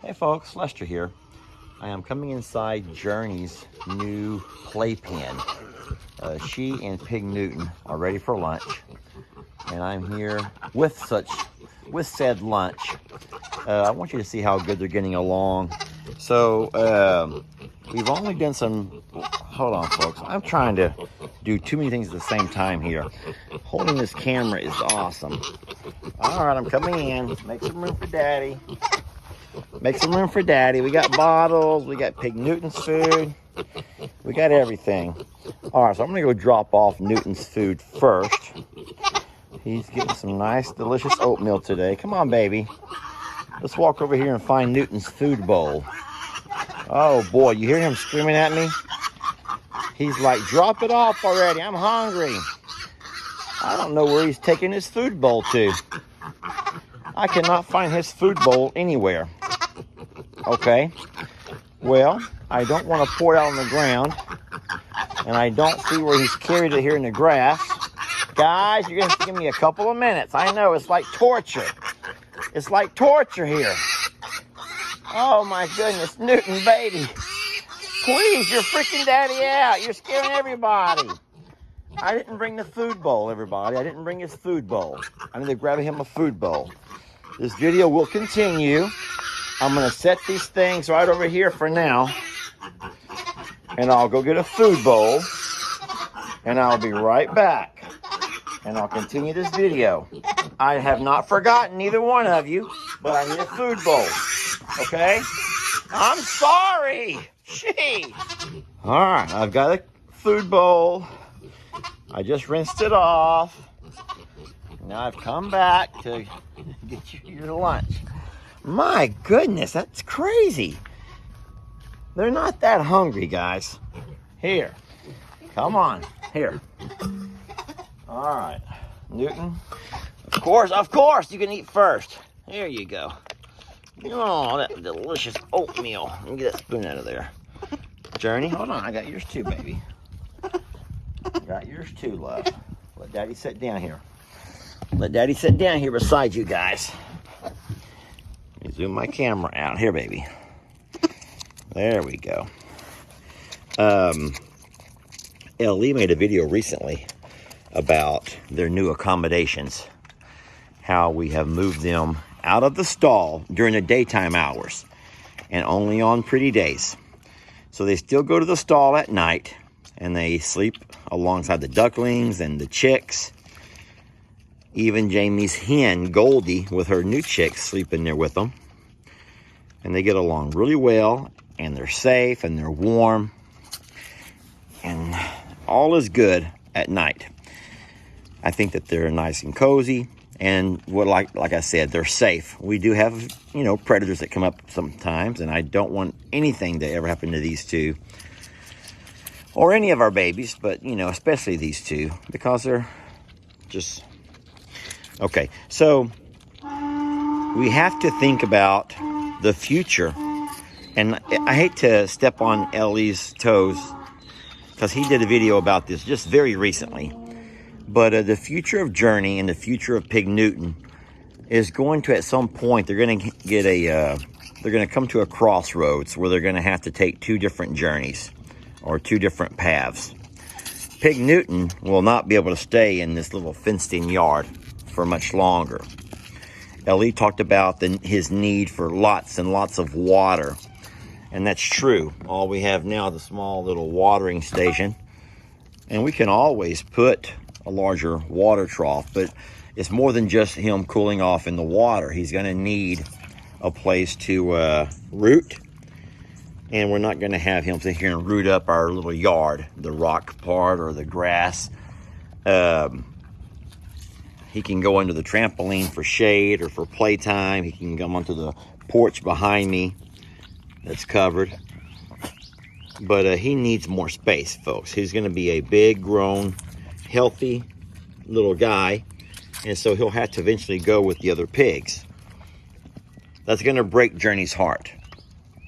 Hey folks, Lester here. I am coming inside Journey's new playpen. She and PigNewton are ready for lunch, and I'm here with said lunch. I want you to see how good they're getting along. So we've only done some. Hold on, folks. I'm trying to do too many things at the same time here. Holding this camera is awesome. All right, I'm coming in. Make some room for Daddy. Make some room for Daddy. We got bottles. We got PigNewton's food. We got everything. All right, so I'm going to go drop off Newton's food first. He's getting some nice, delicious oatmeal today. Come on, baby. Let's walk over here and find Newton's food bowl. Oh, boy. You hear him screaming at me? He's like, drop it off already. I'm hungry. I don't know where he's taking his food bowl to. I cannot find his food bowl anywhere. Okay, well, I don't want to pour it out on the ground, and I don't see where he's carried it here in the grass. Guys, you're going to give me a couple of minutes. I know, it's like torture. It's like torture here. Oh, my goodness, Newton, baby. Please, you're freaking Daddy out. You're scaring everybody. I didn't bring the food bowl, everybody. I didn't bring his food bowl. I need to grab him a food bowl. This video will continue. I'm going to set these things right over here for now. And I'll go get a food bowl. And I'll be right back. And I'll continue this video. I have not forgotten either one of you, but I need a food bowl. Okay? I'm sorry. Gee. All right, I've got a food bowl. I just rinsed it off. Now I've come back to get you your lunch. My goodness, that's crazy. They're not that hungry, guys. Here, come on, here. All right, Newton. Of course, you can eat first. Here you go. Oh, that delicious oatmeal. Let me get that spoon out of there. Journey, hold on, I got yours too, baby. Got yours too, love. Let Daddy sit down here. Let Daddy sit down here beside you guys. Let me zoom my camera out. Here, baby. There we go. Ellie made a video recently about their new accommodations. How we have moved them out of the stall during the daytime hours and only on pretty days. So they still go to the stall at night and they sleep alongside the ducklings and the chicks. Even Jamie's hen, Goldie, with her new chicks, sleep in there with them. And they get along really well, and they're safe, and they're warm. And all is good at night. I think that they're nice and cozy. And like I said, they're safe. We do have, predators that come up sometimes, and I don't want anything to ever happen to these two. Or any of our babies, but, especially these two, because they're just... Okay, so we have to think about the future. And I hate to step on Ellie's toes, because he did a video about this just very recently. But the future of Journey and the future of PigNewton is going to, at some point, they're going to get they're going to come to a crossroads where they're going to have to take two different journeys or two different paths. PigNewton will not be able to stay in this little fenced-in yard for much longer. Ellie talked about his need for lots and lots of water, and that's true. All we have now is a small little watering station, and we can always put a larger water trough, but it's more than just him cooling off in the water. He's going to need a place to root, and we're not going to have him sit here and root up our little yard, the rock part or the grass. He can go under the trampoline for shade or for playtime. He can come onto the porch behind me that's covered. But he needs more space, folks. He's going to be a big, grown, healthy little guy. And so he'll have to eventually go with the other pigs. That's going to break Journey's heart.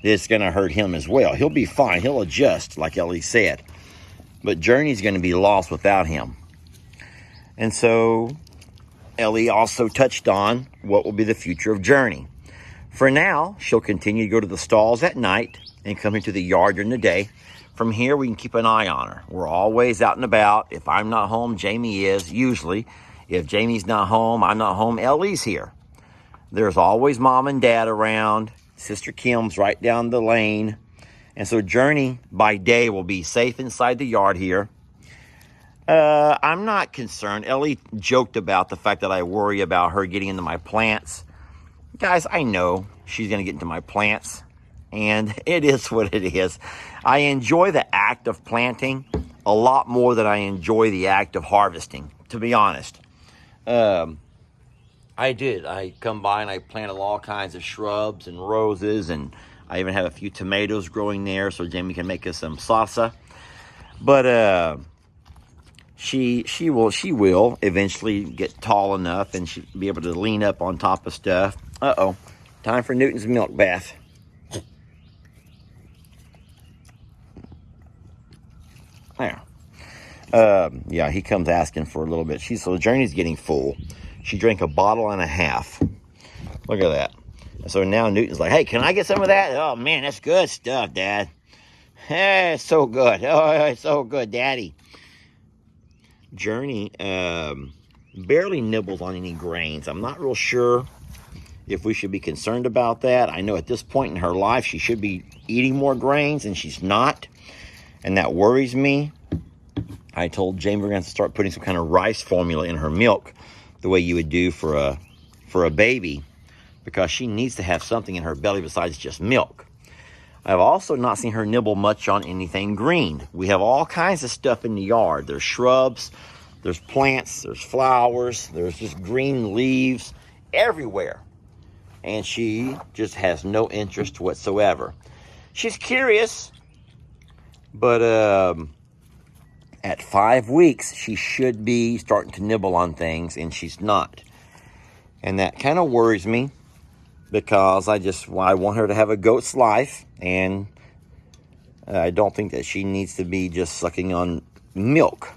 It's going to hurt him as well. He'll be fine. He'll adjust, like Ellie said. But Journey's going to be lost without him. And so Ellie also touched on what will be the future of Journey. For now, she'll continue to go to the stalls at night and come into the yard during the day. From here, we can keep an eye on her. We're always out and about. If I'm not home, Jamie is, usually. If Jamie's not home, I'm not home, Ellie's here. There's always mom and dad around. Sister Kim's right down the lane. And so Journey, by day, will be safe inside the yard here. I'm not concerned. Ellie joked about the fact that I worry about her getting into my plants. Guys, I know she's going to get into my plants. And it is what it is. I enjoy the act of planting a lot more than I enjoy the act of harvesting, to be honest. I come by and I planted all kinds of shrubs and roses, and I even have a few tomatoes growing there so Jamie can make us some salsa. But she will eventually get tall enough and she'll be able to lean up on top of stuff. Uh-oh, time for Newton's milk bath. There. Yeah, he comes asking for a little bit. So Journey's getting full. She drank a bottle and a half. Look at that. So now Newton's like, hey, can I get some of that? Oh, man, that's good stuff, Dad. Hey, it's so good. Oh, it's so good, Daddy. Journey barely nibbles on any grains. I'm not real sure if we should be concerned about that. I know at this point in her life, she should be eating more grains, and she's not. And that worries me. I told Jamie we're going to have to start putting some kind of rice formula in her milk, the way you would do for a baby, because she needs to have something in her belly besides just milk. I've also not seen her nibble much on anything green. We have all kinds of stuff in the yard. There's shrubs, there's plants, there's flowers, there's just green leaves everywhere. And she just has no interest whatsoever. She's curious, but at 5 weeks, she should be starting to nibble on things, and she's not. And that kind of worries me, because I want her to have a goat's life, and I don't think that she needs to be just sucking on milk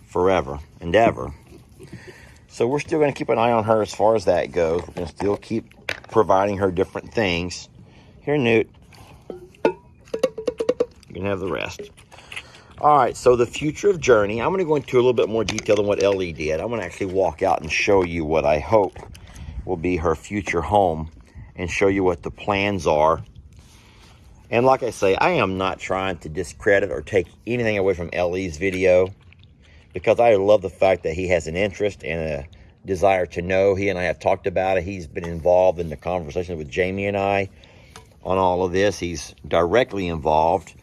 forever and ever. So we're still going to keep an eye on her as far as that goes. We're going to still keep providing her different things. Here, Newt. You can have the rest. All right, so the future of Journey. I'm going to go into a little bit more detail than what Ellie did. I'm going to actually walk out and show you what I hope will be her future home and show you what the plans are. And like I say, I am not trying to discredit or take anything away from Ellie's video, because I love the fact that he has an interest and a desire to know. He and I have talked about it. He's been involved in the conversation with Jamie and I on all of this. He's directly involved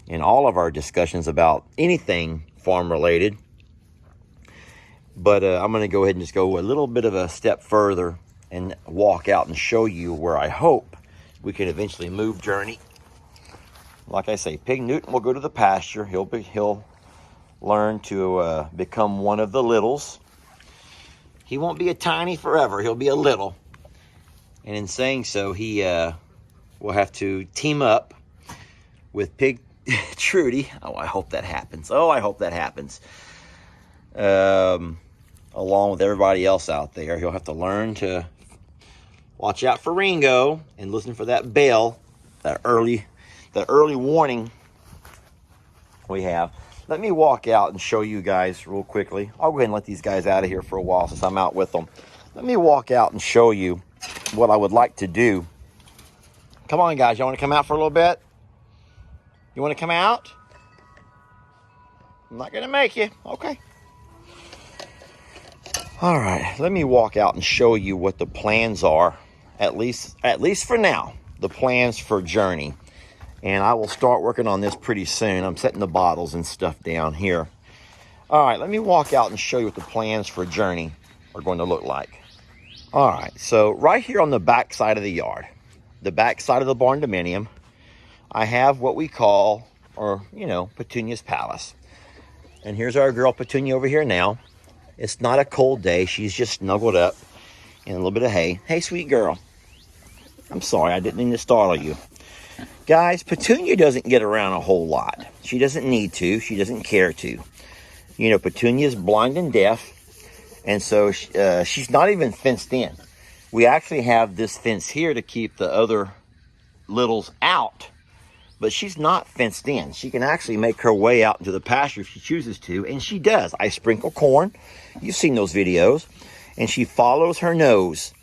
in all of our discussions about anything farm related. But I'm going to go ahead and just go a little bit of a step further and walk out and show you where I hope we can eventually move Journey. Like I say, PigNewton will go to the pasture. He'll learn to become one of the littles. He won't be a tiny forever. He'll be a little. And in saying so, he will have to team up with Pig Trudy. Oh, I hope that happens. Along with everybody else out there. He'll have to learn to watch out for Ringo and listen for that bell, that early warning we have. Let me walk out and show you guys real quickly. I'll go ahead and let these guys out of here for a while since I'm out with them. Let me walk out and show you what I would like to do. Come on, guys. You want to come out for a little bit? You want to come out? I'm not going to make you. Okay. All right. Let me walk out and show you what the plans are, at least for now, the plans for Journey. And I will start working on this pretty soon. I'm setting the bottles and stuff down here. All right. Let me walk out and show you what the plans for Journey are going to look like. All right. So right here on the back side of the yard, the back side of the barn dominium, I have what we call, Petunia's Palace. And here's our girl Petunia over here now. It's not a cold day. She's just snuggled up in a little bit of hay. Hey, sweet girl. I'm sorry, I didn't mean to startle you. Guys, Petunia doesn't get around a whole lot. She doesn't need to. She doesn't care to. Petunia is blind and deaf. And so she's not even fenced in. We actually have this fence here to keep the other littles out, but she's not fenced in. She can actually make her way out into the pasture if she chooses to, and she does. I sprinkle corn. You've seen those videos. And she follows her nose,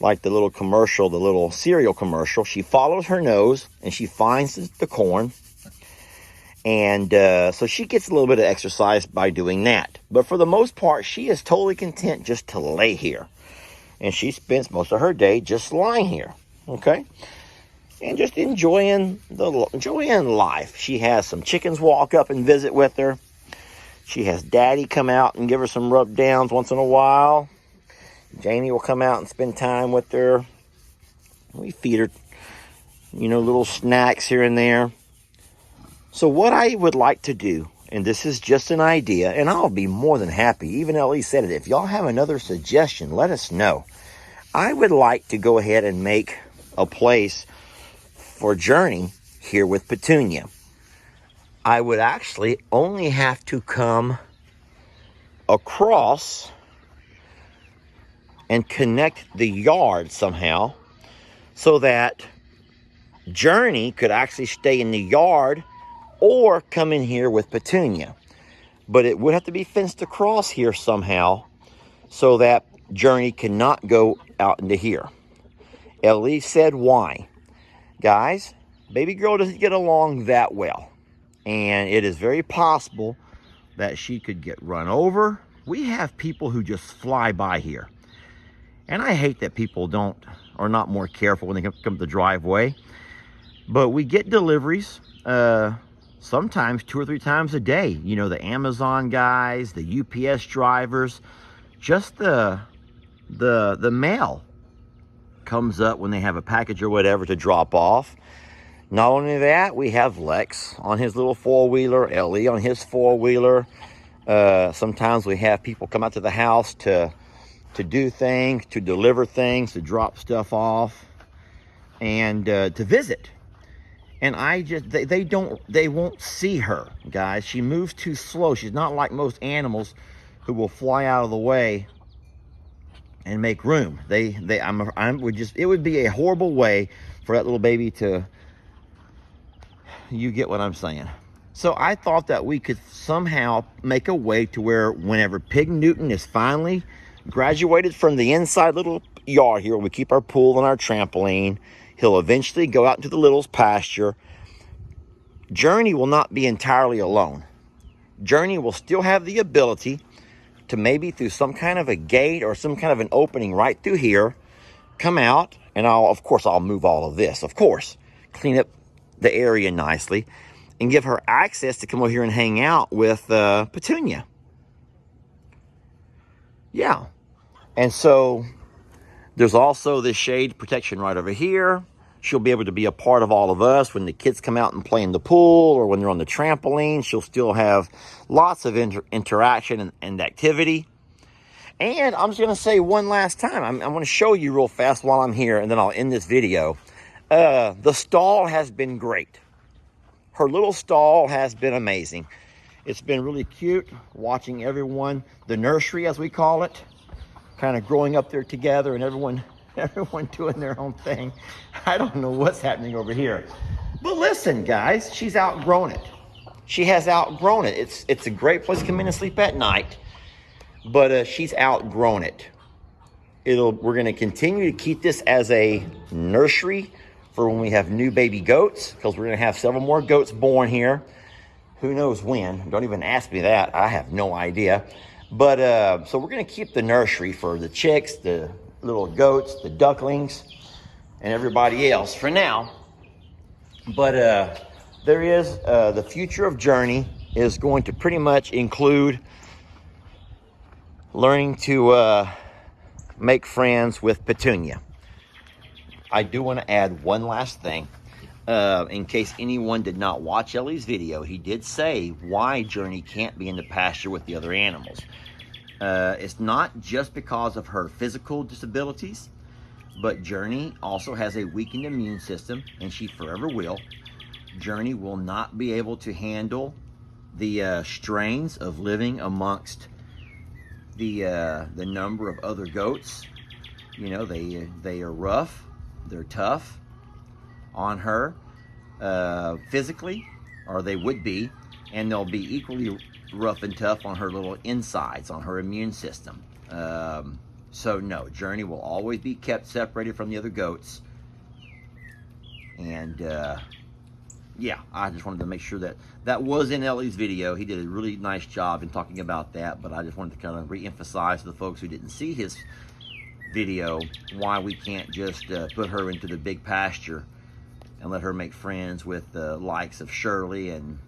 like the little commercial, the little cereal commercial. She follows her nose, and she finds the corn. And so she gets a little bit of exercise by doing that. But for the most part, she is totally content just to lay here. And she spends most of her day just lying here, okay? And just enjoying life. She has some chickens walk up and visit with her. She has Daddy come out and give her some rub downs once in a while. Janie will come out and spend time with her. We feed her, little snacks here and there. So what I would like to do, and this is just an idea, and I'll be more than happy, even Ellie said it, if y'all have another suggestion, let us know. I would like to go ahead and make a place for Journey here with Petunia. I would actually only have to come across and connect the yard somehow so that Journey could actually stay in the yard or come in here with Petunia. But it would have to be fenced across here somehow so that Journey cannot go out into here. Ellie said why. Guys, baby girl doesn't get along that well. And it is very possible that she could get run over. We have people who just fly by here. And I hate that people are not more careful when they come to the driveway. But we get deliveries sometimes 2 or 3 times a day. The Amazon guys, the UPS drivers, just the mail comes up when they have a package or whatever to drop off. Not only that, we have Lex on his little 4-wheeler, Ellie on his 4-wheeler. Sometimes we have people come out to the house to do things, to deliver things, to drop stuff off, and to visit. And they won't see her, guys. She moves too slow. She's not like most animals who will fly out of the way and make room. It would be a horrible way for that little baby to. You get what I'm saying. So I thought that we could somehow make a way to where whenever PigNewton is finally graduated from the inside little yard here, where we keep our pool and our trampoline, he'll eventually go out into the little's pasture. Journey will not be entirely alone. Journey will still have the ability to maybe through some kind of a gate or some kind of an opening right through here, come out, and I'll move all of this, of course, clean up the area nicely, and give her access to come over here and hang out with Petunia. Yeah. And so there's also this shade protection right over here. She'll be able to be a part of all of us when the kids come out and play in the pool or when they're on the trampoline. She'll still have lots of interaction and activity. And I'm just going to say one last time, I'm going to show you real fast while I'm here, and then I'll end this video. The stall has been great. Her little stall has been amazing. It's been really cute watching everyone, the nursery as we call it, kind of growing up there together, and everyone doing their own thing. I don't know what's happening over here. But listen, guys, she's outgrown it. She has outgrown it. It's a great place to come in and sleep at night, but she's outgrown it. We're going to continue to keep this as a nursery for when we have new baby goats, because we're going to have several more goats born here. Who knows when? Don't even ask me that. I have no idea. But so we're going to keep the nursery for the chicks, the little goats, the ducklings, and everybody else for now. But there is the future of Journey is going to pretty much include learning to make friends with Petunia. I do want to add one last thing. In case anyone did not watch Ellie's video, he did say why Journey can't be in the pasture with the other animals. It's not just because of her physical disabilities, but Journey also has a weakened immune system, and she forever will. Journey will not be able to handle the strains of living amongst the number of other goats. You know, they are rough, they're tough on her physically, or they would be, and they'll be equally rough and tough on her little insides, on her immune system. So no, Journey will always be kept separated from the other goats. And yeah, I just wanted to make sure that that was in Ellie's video. He did a really nice job in talking about that, but I just wanted to kind of re-emphasize to the folks who didn't see his video why we can't just put her into the big pasture and let her make friends with the likes of Shirley and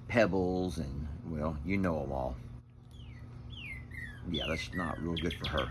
Pebbles and, well, you know them all. Yeah, that's not real good for her.